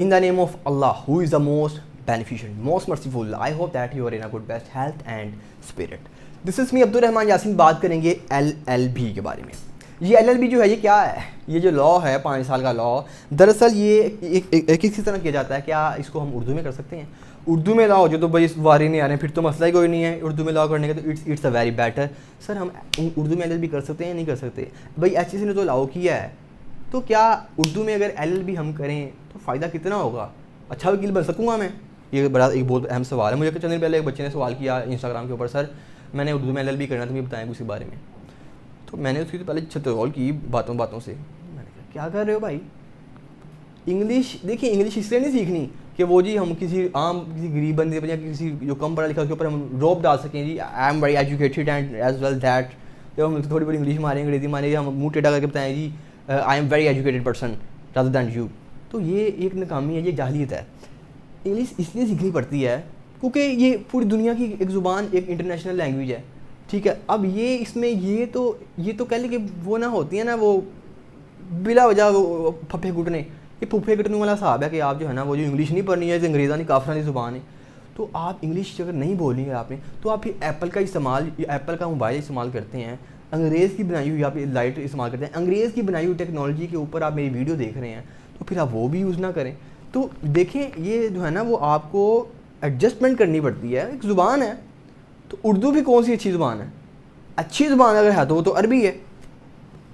In the name of Allah, who is the most beneficent, most merciful, I hope that you are in a good best health and spirit. This is me Abdul Rahman Yasin. बात करेंगे LLB के बारे में. ये LLB जो है ये क्या है? ये जो लॉ है 5 साल का लॉ, दरअसल ये किसी तरह किया जाता है. क्या इसको हम उर्दू में कर सकते हैं? उर्दू में लॉ जो तो भाई वारी नहीं आ रहे हैं, फिर तो मसला ही कोई नहीं है उर्दू में लॉ करने का. तो it's a very better. Sir हम उर्दू में LLB कर सकते हैं? नहीं कर सकते भाई. HEC ने तो लॉ किया है, तो क्या उर्दू में अगर LLB हम करें तो फ़ायदा कितना होगा? अच्छा वकील बन सकूँगा मैं? ये बड़ा एक बहुत अहम सवाल है. मुझे चंद दिन पहले एक बच्चे ने सवाल किया इंस्टाग्राम के ऊपर, सर मैंने उर्दू में LLB करना, तो मुझे बताएं उसी बारे में. तो मैंने उसकी तो पहले छतरौल की बातों से. मैंने कहा क्या कर रहे हो भाई? इंग्लिश देखिए, इंग्लिश इसलिए नहीं सीखनी कि वो जी हम किसी गरीब बंदे पर या किसी जो कम पढ़ा लिखा के ऊपर हम रोप डाल सकें. जी I am very educated and as well that. जब हम थोड़ी बड़ी इंग्लिश मारें, अंग्रेजी मारें, हम मुँह टेढ़ा करके बताएं जी I am very educated person rather than you. तो ये एक नाकामी है, ये जाहिलियत है. इंग्लिश इसलिए सीखनी पड़ती है क्योंकि ये पूरी दुनिया की एक ज़ुबान, एक इंटरनेशनल लैंग्वेज है. ठीक है, अब ये इसमें ये तो कह लें कि वो ना होती है ना, वो बिला वजह वो फफे घुटने, ये फुफे घुटने वाला हिसाब है कि आप जो है ना वो जो इंग्लिश नहीं पढ़नी है, अंग्रेज़ानी काफरानी ज़ुबान है. तो आप इंग्लिश अगर नहीं बोलनी है आपने, तो आप फिर एप्पल का मोबाइल इस्तेमाल करते हैं, अंग्रेज़ की बनाई हुई आप लाइट इस्तेमाल करते हैं, अंग्रेज़ की बनाई हुई टेक्नोलॉजी के ऊपर आप मेरी वीडियो देख रहे हैं, तो फिर आप वो भी यूज़ ना करें. तो देखें, ये जो है ना वो आपको एडजस्टमेंट करनी पड़ती है. एक ज़ुबान है, तो उर्दू भी कौन सी अच्छी ज़ुबान है? अच्छी ज़ुबान अगर है तो वो तो अरबी है.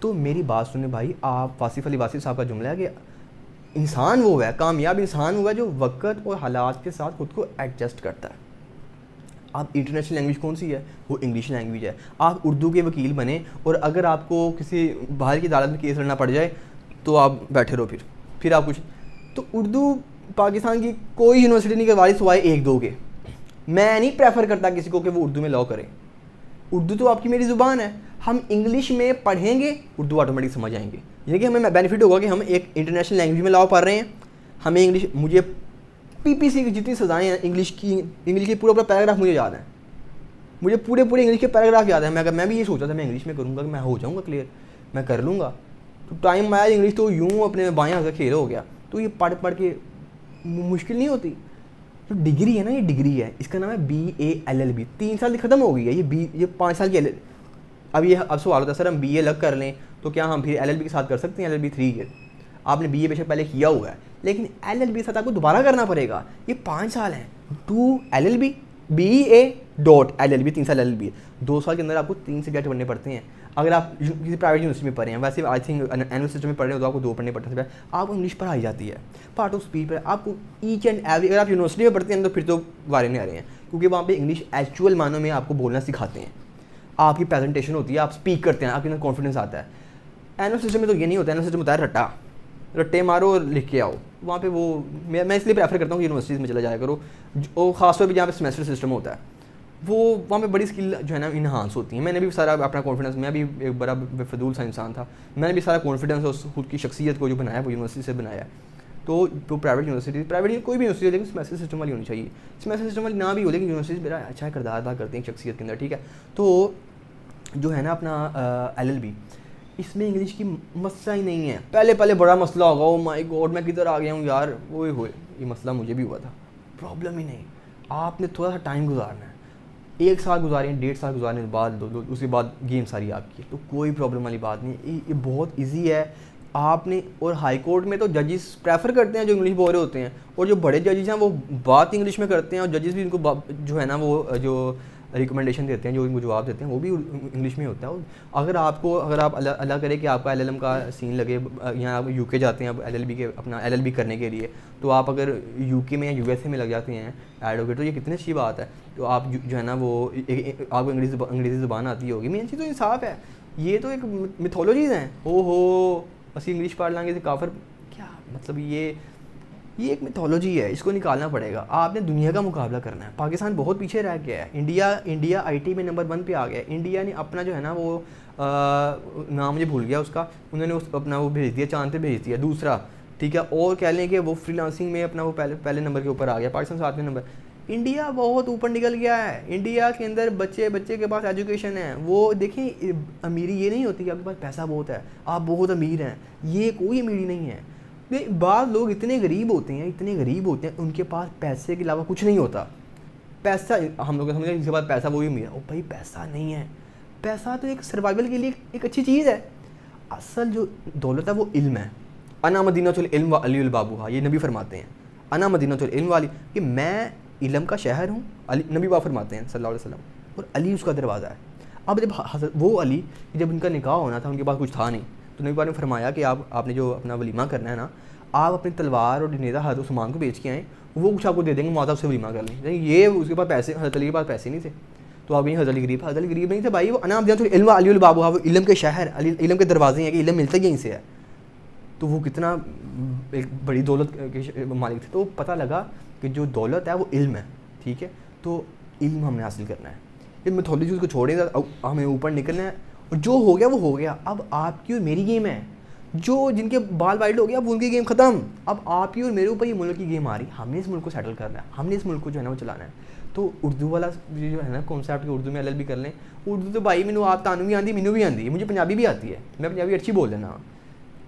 तो मेरी बात सुने भाई, आप वासिफ़ अली वासिफ़ साहब का जुमला है कि इंसान वो है, कामयाब इंसान वो है जो वक़्त और हालात के साथ खुद को एडजस्ट करता है. आप इंटरनेशनल लैंग्वेज कौन सी है? वो इंग्लिश लैंग्वेज है. आप उर्दू के वकील बने और अगर आपको किसी बाहर की अदालत में केस लड़ना पड़ जाए तो आप बैठे रहो, फिर आप कुछ. तो उर्दू पाकिस्तान की कोई यूनिवर्सिटी नहीं करवा रही सिवाय 1-2 के. मैं नहीं प्रेफर करता किसी को कि वो उर्दू में लॉ करे. उर्दू तो आपकी मेरी ज़ुबान है. हम इंग्लिश में पढ़ेंगे, उर्दू ऑटोमेटिक समझ आएंगे. ये कि हमें बेनिफिट होगा कि हम एक इंटरनेशनल लैंग्वेज में लॉ पढ़ रहे हैं. हमें इंग्लिश, मुझे PPC की जितनी सज़ाएँ हैं इंग्लिश की पूरा पैराग्राफ मुझे याद है. मुझे पूरे इंग्लिश के पैराग्राफ याद है. मैं भी ये सोचा था मैं इंग्लिश में करूँगा कि मैं हो जाऊँगा क्लियर, मैं कर लूँगा. तो टाइम आया इंग्लिश तो यूँ अपने बाएं हाथ का खेल हो गया. तो ये पढ़ के मुश्किल नहीं होती. तो डिग्री है ना, ये डिग्री है, इसका नाम है BA-LLB. 3 साल की ख़त्म हो गई है ये 5 साल की अब सवाल होता है सर हम BA अलग कर लें तो क्या हम फिर LLB के साथ कर सकते हैं? LLB 3 ईयर आपने BA बेशक पहले किया हुआ है, लेकिन LLB के साथ आपको दोबारा करना पड़ेगा. ये 5 साल हैं. 2 LLB BA.LLB 3 साल LLB. 2 साल के अंदर आपको 3 सब्जेक्ट पढ़ने पड़ते हैं. अगर आप किसी प्राइवेट यूनिवर्सिटी में पढ़ रहे हैं, वैसे आई थिंक एनुअल सिस्टम में पढ़ रहे हो तो आपको 2 पढ़ने पड़ते हैं. आपको इंग्लिश पढ़ाई जाती है, पार्ट ऑफ स्पीच पर आपको ईच एंड एवरी. अगर आप यूनिवर्सिटी में पढ़ते हैं तो फिर तो वारे नहीं आ रहे हैं, क्योंकि वहाँ पे इंग्लिश एक्चुअल मानों में आपको बोलना सिखाते हैं. आपकी प्रेजेंटेशन होती है, आप स्पीक करते हैं, आपके अंदर कॉन्फिडेंस आता है. एनुअल सिस्टम में तो ये नहीं होता. एनुअल सिस्टम होता है रट्टे मारो और लिख के आओ. वहाँ पे वो मैं इसलिए प्रेफर करता हूँ कि यूनिवर्सिटीज़ में चला जाया करो, और ख़ासतौर पर जहाँ पे सेमेस्टर सिस्टम होता है, वो वहाँ पे बड़ी स्किल जो है ना इन्हांस होती हैं. मैंने भी सारा अपना कॉन्फिडेंस, मैं भी एक बड़ा बेफजूल सा इंसान था, मैंने भी सारा कॉन्फिडेंस और खुद की शख्सियत को जो बनाया वो यूनिवर्सिटी से बनाया. तो प्राइवेट यूनिवर्सिटी कोई भी यूनिवर्सिटी, लेकिन सेमेस्टर सिस्टम वाली होनी चाहिए. सेमेस्टर सिस्टम वाली ना भी हो, लेकिन यूनिवर्सिटीज़ मेरा अच्छा किरदार अदा करती हैं शख्सियत के अंदर. ठीक है, तो जो है ना अपना LLB, इसमें इंग्लिश की मसला ही नहीं है. पहले बड़ा मसला होगा, ओ माय गॉड मैं किधर आ गया हूँ यार, वो ये मसला मुझे भी हुआ था. प्रॉब्लम ही नहीं. आपने थोड़ा सा टाइम गुजारना है. 1 साल गुजारें, 1.5 साल गुजारने के बाद उसके बाद गेम सारी आपकी, तो कोई प्रॉब्लम वाली बात नहीं. ये बहुत ईजी है आपने. और हाई कोर्ट में तो जजेस प्रेफर करते हैं जो इंग्लिश बोल रहे होते हैं, और जो बड़े जजेस हैं वो बात इंग्लिश में करते हैं, और जजेस भी इनको जो है ना वो जो रिकमेंडेशन देते हैं, जो इनको जवाब देते हैं, वो भी इंग्लिश में होता है. अगर आप अल्लाह करे कि आपका LLM का सीन लगे, यहाँ आप UK जाते हैं अब अपना LLB करने के लिए, तो आप अगर UK में या USA में लग जाते हैं एडवोकेट, तो ये कितनी अच्छी बात है. तो आप जो है ना वो आपको अंग्रेज़ी ज़ुबान आती होगी. मेन चीज़ तो इंसाफ है. ये तो एक मिथोलॉजीज़ हैं. हो असी इंग्लिश पढ़ लाएंगे तो काफर, क्या मतलब ये एक मिथोलॉजी है, इसको निकालना पड़ेगा. आपने दुनिया का मुकाबला करना है. पाकिस्तान बहुत पीछे रह गया है. इंडिया IT में नंबर 1 पे आ गया है. इंडिया ने अपना जो है ना वो नाम मुझे भूल गया उसका, उन्होंने अपना वो भेज दिया, चांद पे भेज दिया. दूसरा ठीक है, और कह लें कि वो फ्रीलांसिंग में अपना वो पहले नंबर के ऊपर आ गया. पाकिस्तान 7वें नंबर. इंडिया बहुत ऊपर निकल गया है. इंडिया के अंदर बच्चे के पास एजुकेशन है. वो देखें, अमीरी ये नहीं होती कि आपके पास पैसा बहुत है, आप बहुत अमीर हैं. ये कोई अमीरी नहीं है. بعض لوگ اتنے غریب ہوتے ہیں ان کے پاس پیسے کے علاوہ کچھ نہیں ہوتا. پیسہ ہم لوگ سمجھتے ہیں جس کے پاس پیسہ وہی امیر ہے. بھائی پیسہ نہیں ہے, پیسہ تو ایک سروائیول کے لیے ایک اچھی چیز ہے. اصل جو دولت ہے وہ علم ہے. انا مدینۃ العلم و علی البابھا, یہ نبی فرماتے ہیں. انا مدینۃ العلم والی, کہ میں علم کا شہر ہوں, نبی بابا فرماتے ہیں صلی اللہ علیہ وسلم, اور علی اس کا دروازہ ہے. اب جب وہ علی جب ان کا نکاح ہونا تھا, ان کے پاس کچھ تھا نہیں, تو نبی پاک نے فرمایا کہ آپ نے جو اپنا ولیمہ کرنا ہے نا, آپ اپنی تلوار اور نیزہ حضرت عثمان کو بیچ کے آئیں, وہ کچھ آپ کو دے دیں گے, معاذ سے ولیمہ کر لیں. یہ اس کے پاس پیسے, حضرت علی کے پاس پیسے نہیں تھے, تو آپ یہ حضرت علی غریب نہیں تھے بھائی. وہ انا مدینۃ العلم و علی البابھا, وہ علم کے شہر, علم کے دروازے ہیں, کہ علم ملتا ہی یہیں سے ہے. تو وہ کتنا ایک بڑی دولت کے مالک تھے. تو پتہ لگا کہ جو دولت ہے وہ علم ہے, ٹھیک ہے. تو علم ہم نے حاصل کرنا ہے, یہ میتھولوجی کو چھوڑیں, ہمیں اوپر نکلنا ہے, اور جو ہو گیا وہ ہو گیا. اب آپ کی اور میری گیم ہے. جو جن کے بال وائلڈ ہو گیا اب ان کی گیم ختم. اب آپ کی اور میرے اوپر یہ ملک کی گیم آ رہی, ہم نے اس ملک کو سیٹل کرنا ہے, ہم نے اس ملک کو جو ہے نا وہ چلانا ہے. تو اردو والا جو ہے نا کانسیپٹ کہ اردو میں LLB کر لیں, اردو تو بھائی مینوں آپ تانوں بھی آتی, مینوں بھی آتی ہے, مجھے پنجابی بھی آتی ہے, میں پنجابی اچھی بول لینا,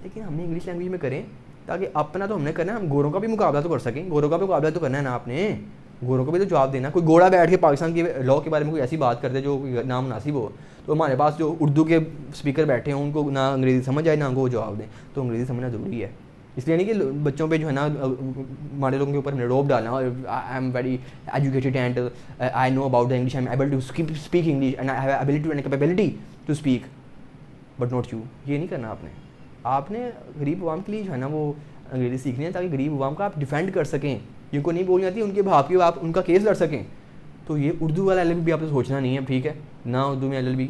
لیکن ہم نے انگلش لینگویج میں کریں تاکہ اپنا تو ہم نے کرنا ہے, ہم گوروں کا بھی مقابلہ تو کر سکیں. گوروں کا بھی مقابلہ تو کرنا ہے نا آپ نے, گوروں کو بھی تو جواب دینا. کوئی گوڑا بیٹھ کے پاکستان کے لاء کے بارے میں کوئی ایسی بات کرتے جو نامناسب ہو, تو ہمارے پاس جو اردو کے اسپیکر بیٹھے ہیں ان کو نہ انگریزی سمجھ آئے نہ وہ جواب دیں. تو انگریزی سمجھنا ضروری ہے. اس لیے نہیں کہ بچوں پہ جو ہے نا ہمارے لوگوں کے اوپر ہم نے روب ڈالنا, اور I am very educated and I know about the English, I am able to speak English and I have ability and capability to speak, but not you. یہ نہیں کرنا آپ نے غریب عوام کے لیے جو ہے نا وہ انگریزی سیکھنی ہے, تاکہ غریب عوام کا آپ ڈیفینڈ کر سکیں, جن کو نہیں بولنی آتی ان کے بھاپ کی آپ ان کا کیس لڑ سکیں. تو یہ اردو والا LLB بھی آپ نے سوچنا نہیں ہے, ٹھیک ہے نا. اردو میں LLB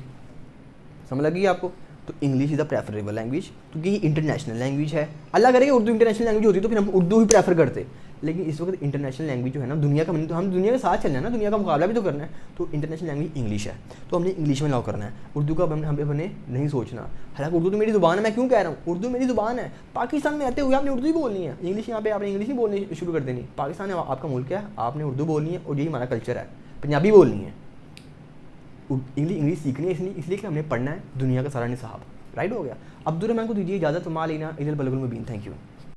سمجھ لگی آپ کو. تو English is a preferable language, کیونکہ یہ انٹرنیشنل لینگویج ہے. اللہ کرے کہ اردو انٹرنیشنل لینگویج ہوتی تو پھر ہم اردو ہی پریفر کرتے, لیکن اس وقت انٹرنیشنل لینگویج جو ہے نا دنیا کا, ہم دنیا کے ساتھ چلنا ہے نا, دنیا کا مقابلہ بھی تو کرنا ہے. تو انٹرنیشنل لینگویج انگلش ہے, تو ہم نے انگلش میں لاؤ کرنا ہے. اردو کا ہم نے نہیں سوچنا. حالانکہ اردو تو میری زبان ہے, میں کیوں کہہ رہا ہوں اردو میری زبان ہے. پاکستان میں آتے ہوئے آپ نے اردو ہی بولنی ہے, انگلش یہاں پہ آپ نے انگلش ہی بولنی شروع کر دینی. پاکستان آپ کا ملک ہے, آپ نے اردو بولنی ہے, اور یہی ہمارا کلچر ہے, پنجابی بولنی ہے. انگلش سیکھنی ہے اس لیے کہ ہم نے پڑھنا ہے دنیا کا سارا نصاب. رائٹ ہو گیا. عبد الرحمن کو دیجیے اجازت, ما لینا الا البلاغ المبین. Thank you.